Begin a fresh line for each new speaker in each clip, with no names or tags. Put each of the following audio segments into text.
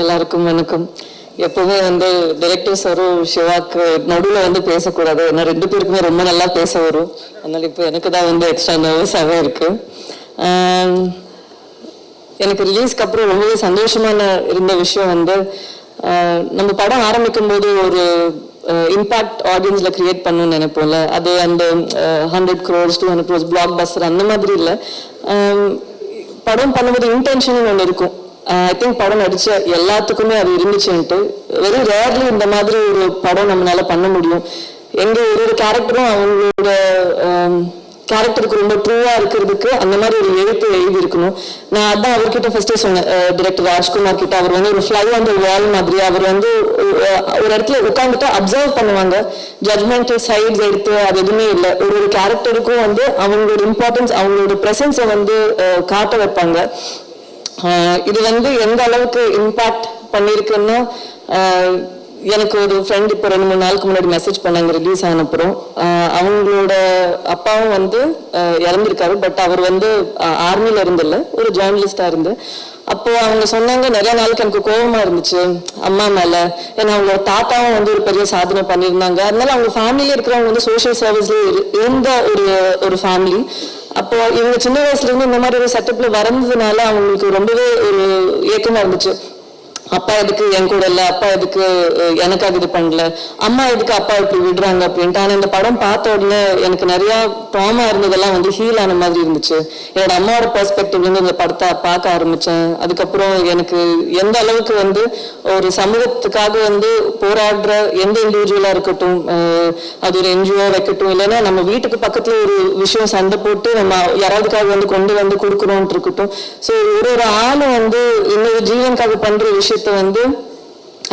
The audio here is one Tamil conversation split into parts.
எல்லாருக்கும் வணக்கம். எப்பவுமே டைரக்டர் சாரும் சிவாக்கு நடுவில் பேசக்கூடாது, ஏன்னா ரெண்டு பேருக்குமே ரொம்ப நல்லா பேச வரும். அதனால இப்போ எனக்கு தான் எக்ஸ்ட்ரா நர்வஸாகவே இருக்கு. எனக்கு ரிலீஸ்க்கு அப்புறம் ரொம்பவே சந்தோஷமான இருந்த விஷயம் நம்ம படம் ஆரம்பிக்கும் போது ஒரு இம்பாக்ட் ஆடியன்ஸ்ல கிரியேட் பண்ணணும்னு நினைப்போம்ல, அது அந்த 100 crores 200 crores பிளாக் பஸ்டர் அந்த மாதிரி இல்லை. படம் பண்ணும்போது இன்டென்ஷன் ஒன்று இருக்கும். ஐ திங்க் படம் நடிச்ச எல்லாத்துக்குமே அது இருந்துச்சுன்ட்டு. வெரி ரேர்லி இந்த மாதிரி ஒரு படம் நம்மளால பண்ண முடியும். எங்க ஒரு கேரக்டரும் அவங்களோட கேரக்டருக்கு ரொம்ப ட்ரூவா இருக்கிறதுக்கு அந்த மாதிரி ஒரு எழுத்து எழுதி இருக்கணும். நான் அதான் அவர்கிட்ட ஃபர்ஸ்டே சொன்னேன், டைரக்டர் ராஜ்குமார் கிட்ட. அவர் ஒரு ஃப்ளை ஆன் தி வால் மாதிரி. அவர் ஒரு இடத்துல உட்காந்துட்டு அப்சர்வ் பண்ணுவாங்க. ஜட்மெண்ட் சைட்ஸ் எடுத்து அது எதுவுமே இல்லை. ஒரு கேரக்டருக்கும் அவங்களோட இம்பார்ட்டன்ஸ், அவங்களோட ப்ரெசன்ஸை காட்ட வைப்பாங்க. இது எந்த அளவுக்கு இம்பாக்ட் பண்ணியிருக்குன்னா, எனக்கு ஒரு ஃப்ரெண்ட் இப்போ 2-3 நாளுக்கு முன்னாடி மெசேஜ் பண்ணாங்க ரிலீஸ் ஆன அப்புறம். அவங்களோட அப்பாவும் இறந்துருக்காரு. பட் அவர் ஆர்மியில இருந்தில்ல, ஒரு ஜேர்னலிஸ்டா இருந்து. அப்போ அவங்க சொன்னாங்க, நிறைய நாளுக்கு எனக்கு கோபமா இருந்துச்சு அம்மா மேல. ஏன்னா அவங்களோட தாத்தாவும் ஒரு பெரிய சாதனை பண்ணியிருந்தாங்க. அதனால அவங்க ஃபேமிலியில இருக்கிறவங்க சோஷியல் சர்வீஸ்ல இருந்த ஒரு ஃபேமிலி. அப்போ இவங்க சின்ன வயசுல இருந்து இந்த மாதிரி ஒரு செட்டப்ல வளர்ந்ததுனால அவங்களுக்கு ரொம்பவே ஒரு ஏக்கமா இருந்துச்சு. அப்பா எதுக்கு என் கூட இல்லை, அப்பா எதுக்கு எனக்காக இது பண்ணல, அம்மா எதுக்கு அப்பா இப்படி விடுறாங்க அப்படின்ட்டு. ஆனால் இந்த படம் பார்த்த உடனே எனக்கு நிறைய ட்ராமா இருந்ததெல்லாம் ஹீல் ஆன மாதிரி இருந்துச்சு. என்னோட அம்மாவோட பெர்ஸ்பெக்டிவ்ல இந்த படத்தை பார்க்க ஆரம்பிச்சேன். அதுக்கப்புறம் எனக்கு எந்த அளவுக்கு ஒரு சமூகத்துக்காக போராடுற எந்த இண்டிவிஜுவலா இருக்கட்டும், அது ஒரு என்ஜிஓ வைக்கட்டும், இல்லைன்னா நம்ம வீட்டுக்கு பக்கத்துல ஒரு விஷயம் சண்டை போட்டு நம்ம யாராவதுக்காக கொண்டு கொடுக்குறோன்ட்டு இருக்கட்டும். ஸோ ஒரு ஆளும் இன்னொரு ஜீவனுக்காக பண்ற விஷயத்த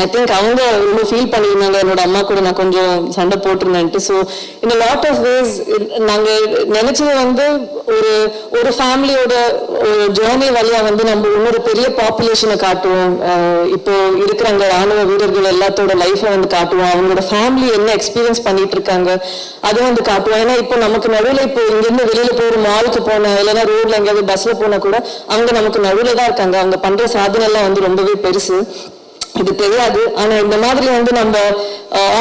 ஐ திங்க் அவங்க ரொம்ப ஃபீல் பண்ணியிருந்தாங்க. என்னோட அம்மா கூட நான் கொஞ்சம் சண்டை போட்டிருந்தேன்ட்டு. ஸோ இந்த லாட் ஆஃப் வேஸ் நாங்கள் நினைச்சது ஒரு ஃபேமிலியோட ஒரு ஜேர்னி வழியா நம்ம இன்னொரு பெரிய பாப்புலேஷனை காட்டுவோம். இப்போ இருக்கிறாங்க ராணுவ வீரர்கள் எல்லாத்தோட லைஃபை காட்டுவோம். அவங்களோட ஃபேமிலி என்ன எக்ஸ்பீரியன்ஸ் பண்ணிட்டு இருக்காங்க அது காட்டுவோம். ஏன்னா இப்போ நமக்கு நடுவில் இப்போ இங்கிருந்து வெளியில போய் ஒரு மாலுக்கு போனா, இல்லைன்னா ரோட்ல எங்கேயாவது பஸ்ல போனா கூட அவங்க நமக்கு நடுவில் தான் இருக்காங்க. அவங்க பண்ற சாதனை எல்லாம் ரொம்பவே பெருசு. இது தெரியாது. ஆனா இந்த மாதிரி நம்ம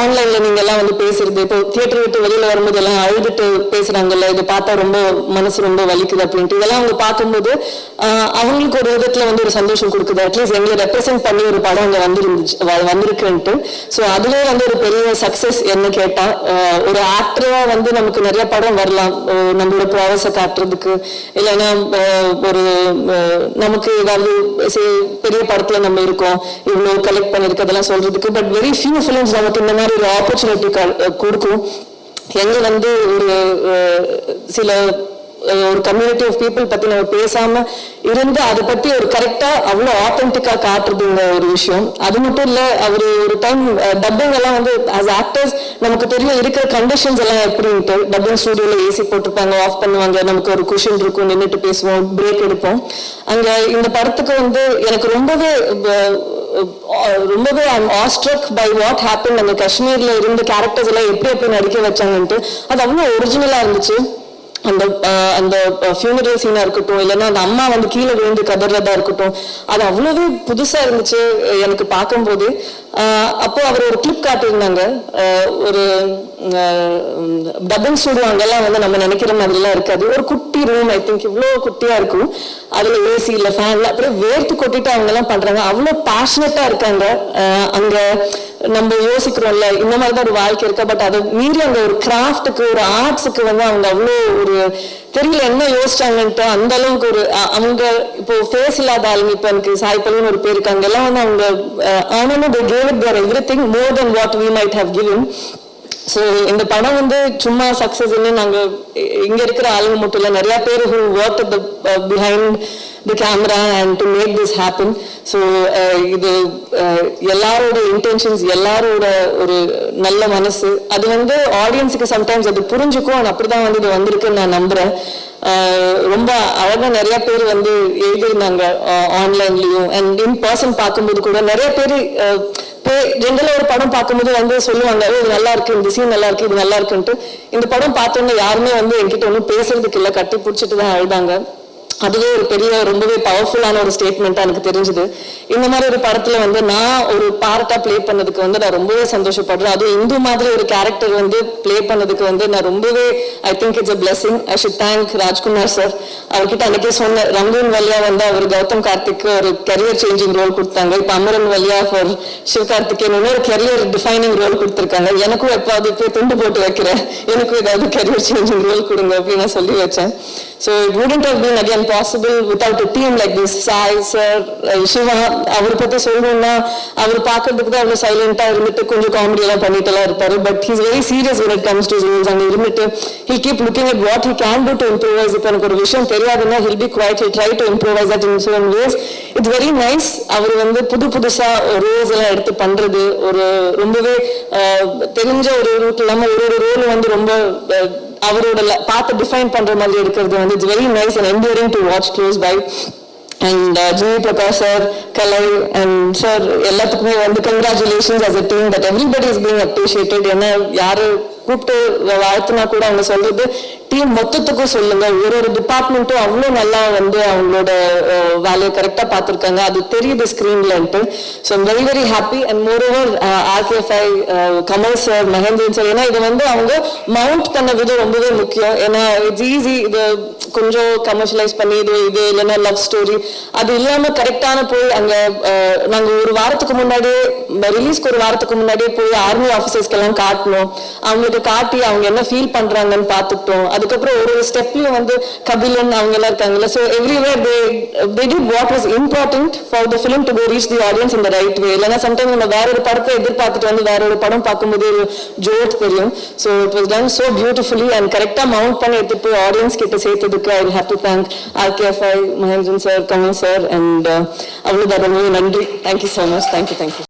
ஆன்லைன்ல நீங்க எல்லாம் பேசுறது, இப்போ தியேட்டர் விட்டு வெளியில வரும்போது எல்லாம் அழுதுட்டு பேசுறாங்கல்ல, இதை பார்த்தா ரொம்ப மனசு ரொம்ப வலிக்குது அப்படின்ட்டு. இதெல்லாம் அவங்க பார்க்கும்போது அவங்களுக்கு ஒரு விதத்துல ஒரு சந்தோஷம் கொடுக்குது. அட்லீஸ்ட் எங்களை ரெப்ரசென்ட் பண்ணி ஒரு படம் அங்க வந்திருக்குன்ட்டு. ஸோ அதுவே ஒரு பெரிய சக்சஸ். என்ன கேட்டா, ஒரு ஆக்டரா நமக்கு நிறைய படம் வரலாம் நம்மளோட ப்ராவஸை காட்டுறதுக்கு, இல்லைன்னா ஒரு நமக்கு ஏதாவது பெரிய படத்துல நம்ம இருக்கோம் இவ்வளவு கலெக்ட் பண்ணிருக்கதெல்லாம் சொல்றதுக்கு. பட் வெரி ஃபியூ ஃபிலிம்ஸ் நமக்கு இந்த மாதிரி ஒரு ஆப்பர்ச்சுனிட்டி கொடுக்கும். எங்க ஒரு சில ஒரு கம்யூனிட்டி ஆஃப் பீப்புள் பத்தி நம்ம பேசாம இருந்து அதை பத்தி ஒரு கரெக்டா அவ்வளோ ஆத்தென்டிக்கா காட்டுறதுங்க ஒரு விஷயம். அது மட்டும் இல்ல, அவர் ஒரு டைம் டப்பிங் எல்லாம் ஆஸ் ஆக்டர்ஸ் நமக்கு தெரியும் இருக்கிற கண்டிஷன்ஸ் எல்லாம் எப்படின்ட்டு. டப்பிங் ஸ்டுடியோல ஏசி போட்டிருப்பாங்க, ஆஃப் பண்ணுவாங்க, நமக்கு ஒரு குஷன் இருக்கும், நின்றுட்டு பேசுவோம், பிரேக் எடுப்போம். அங்க இந்த படத்துக்கு எனக்கு ரொம்பவே ஐம் ஆஸ்ட்ரக் பை வாட் ஹேப்பன். அந்த காஷ்மீர்ல இருந்த கேரக்டர்ஸ் எல்லாம் எப்படி நடிக்க வச்சாங்கன்ட்டு அது அவ்வளோ ஒரிஜினலா இருந்துச்சு. அந்த ஃபியூனரல் சீனா இருக்கட்டும், இல்லைன்னா அந்த அம்மா கீழே விழுந்து கதறதா இருக்கட்டும், அது அவ்வளவு புதுசா இருந்துச்சு எனக்கு பார்க்கும்போது. அப்போ அவர் ஒரு கிளிப் காட்டியிருந்தாங்க. ஒரு டப்பிங் ஸ்டுடியோ அங்கெல்லாம் நம்ம நினைக்கிற மாதிரிலாம் இருக்காது. ஒரு குட்டி ரூம், ஐ திங்க் இவ்வளோ குட்டியா இருக்கும். அதுல ஏசி இல்லை, ஃபேன்ல, அப்புறம் வேர்த்து கொட்டிட்டு அவங்க எல்லாம் பண்றாங்க. அவ்வளோ பேஷனட்டா இருக்காங்க. அங்க நம்ம யோசிக்கிறோம்ல இந்த மாதிரிதான் ஒரு வாழ்க்கை இருக்கா, பட் அதை மீறி அந்த ஒரு கிராஃப்டுக்கு ஒரு ஆர்ட்ஸுக்கு அவங்க அவ்வளோ ஒரு தெரியல என்ன யோசிச்சாங்கன்ட்டு. அந்த அளவுக்கு ஒரு அவங்க இப்போ ஃபேஸ் இல்லாத ஆளுங்க, இப்போ எனக்கு சாய்பல்னு ஒரு பேர் இருக்காங்க, எல்லாம் அவங்க ஆனாலும் they gave it their everything more than what we might have given. So இந்த படம் சும்மா சக்சஸ்ன்னு நாங்கள் இங்க இருக்கிற ஆளுங்க மட்டும் இல்லை, நிறைய பேர் who worked at the behind the camera and to make this happen. So இது எல்லாரோட இன்டென்ஷன்ஸ், எல்லாரோட ஒரு நல்ல மனசு, அது ஆடியன்ஸுக்கு சம்டைம்ஸ் அது புரிஞ்சுக்கும். ஆனால் அப்படிதான் இது வந்திருக்குன்னு நான் நம்புறேன். ரொம்ப அழகா நிறைய பேர் எழுதியிருந்தாங்க ஆன்லைன்லயும் அண்ட் இன் பர்சன் பார்க்கும்போது கூட நிறைய பேர் ஜென்ரலா ஒரு படம் பார்க்கும்போது சொல்லுவாங்க, இது நல்லா இருக்கு, இந்த சீன் நல்லா இருக்கு, இது நல்லா இருக்குன்ட்டு. இந்த படம் பார்த்தோன்னே யாருமே என்கிட்ட ஒன்றும் பேசுறதுக்கு இல்லை, கட்டி பிடிச்சிட்டு தான் அழுதாங்க. அதுவே ஒரு பெரிய ரொம்பவே பவர்ஃபுல்லான ஒரு ஸ்டேட்மெண்ட்டாக எனக்கு தெரிஞ்சுது. இந்த மாதிரி ஒரு படத்தில் வந்து நான் ஒரு பார்ட்டாக ப்ளே பண்ணதுக்கு வந்து நான் ரொம்பவே சந்தோஷப்படுறேன். அதுவும் இந்து மாதிரி ஒரு கேரக்டர் வந்து ப்ளே பண்ணதுக்கு வந்து நான் ரொம்பவே I think it's a blessing. I should thank Rajkumar sir. அவர்கிட்ட அன்றைக்கே சொன்ன ரங்கூன் வழியா வந்து அவர் கௌதம் கார்த்திக்கு ஒரு கரியர் சேஞ்சிங் ரோல் கொடுத்தாங்க. இப்போ அமரன் வழியா ஃபார் சிவகார்த்திகேயன் ஒரு கரியர் டிஃபைனிங் ரோல் கொடுத்துருக்காங்க. எனக்கும் எப்போ அது போய் துண்டு போட்டு வைக்கிறேன், எனக்கும் ஏதாவது கரியர் சேஞ்சிங் ரோல் கொடுங்க அப்படின்னு நான் சொல்லி வச்சேன். So it wouldn't have been again possible without a team like this. Sai sir, Shiva, அவர் பத்தி சொல்லணும்னா அவர் பார்க்கறதுக்கு தான் அவ்வளோ சைலண்டா இருந்துட்டு கொஞ்சம் காமெடி எல்லாம் பண்ணிட்டுலாம் இருப்பாரு. But he's very serious when it comes to rules. அங்கே இருந்துட்டு he'll keep looking at what he can do to improvise. இப்போ எனக்கு ஒரு விஷயம் தெரியாதுன்னா he'll be quiet, he'll try to improvise that in certain ways. It's very nice. அவர் வந்து புதுசா ரோல்ஸ் எல்லாம் எடுத்து பண்றது, ஒரு ரொம்பவே தெரிஞ்ச ஒரு ரூட் இல்லாமல் ஒரு ரோல் வந்து ரொம்ப அவரோட பார்த்து டிஃபைன் பண்ற மாதிரி இருக்கிறது வந்து it's very nice and enduring to watch close by. And GV Prakash sir, Kalai and sir எல்லாத்துக்குமே வந்து congratulations as a team that everybody is being appreciated. ஏன்னா யாரு கூப்பிட்டு வாழ்த்துனா கூட அவங்க சொல்றது டீம் மொத்தத்துக்கும் சொல்லுங்க, ஒரு டிபார்ட்மெண்ட்டும் அவ்வளோ நல்லா வந்து அவங்களோட வேலையை கரெக்டாக பார்த்துருக்காங்க, அது தெரியுது ஸ்க்ரீன்லன்ட்டு. So I'm very very happy. And moreover RKFI Kamal sir, Mahendran sir, ஏன்னா இது வந்து அவங்க மவுண்ட் பண்ண விதம் ரொம்பவே முக்கியம். ஏன்னா இட்ஸ் ஈஸி இது கொஞ்சம் கமர்ஷியலைஸ் பண்ணி இது இல்லைன்னா லவ் ஸ்டோரி அது இல்லாமல் கரெக்டான போய் அங்கே நாங்கள் ஒரு வாரத்துக்கு முன்னாடியே ரிலீஸ்க்கு ஒரு வாரத்துக்கு முன்னாடியே போய் ஆர்மி ஆஃபீஸர்ஸ்க்கெல்லாம் காட்டணும், அவங்களுக்கு காட்டி அவங்க என்ன ஃபீல் பண்றாங்கன்னு பார்த்துட்டோம். அதுக்கப்புறம் ஒரு ஸ்டெப்லயும் வந்து கபிலன் அவங்க எல்லாம் இருக்காங்கல்ல. So everywhere they did what was important for the film to go reach the audience in the right way. இல்லைன்னா சம்டைம்ஸ் நம்ம வேற ஒரு படத்தை எதிர்பார்த்துட்டு வந்து வேற ஒரு படம் பார்க்கும்போது ஒரு ஜோட் தெரியும். So it was done so beautifully and கரெக்டாக மவுண்ட் பண்ணி எடுத்துட்டு போய் ஆடியன்ஸ் கிட்ட சேர்த்ததுக்கு I have to thank RKFI, Mahendran sir, Kamal sir and அவ்வளோதான். ரொம்பவே நன்றி. Thank you so much. தேங்க்யூ.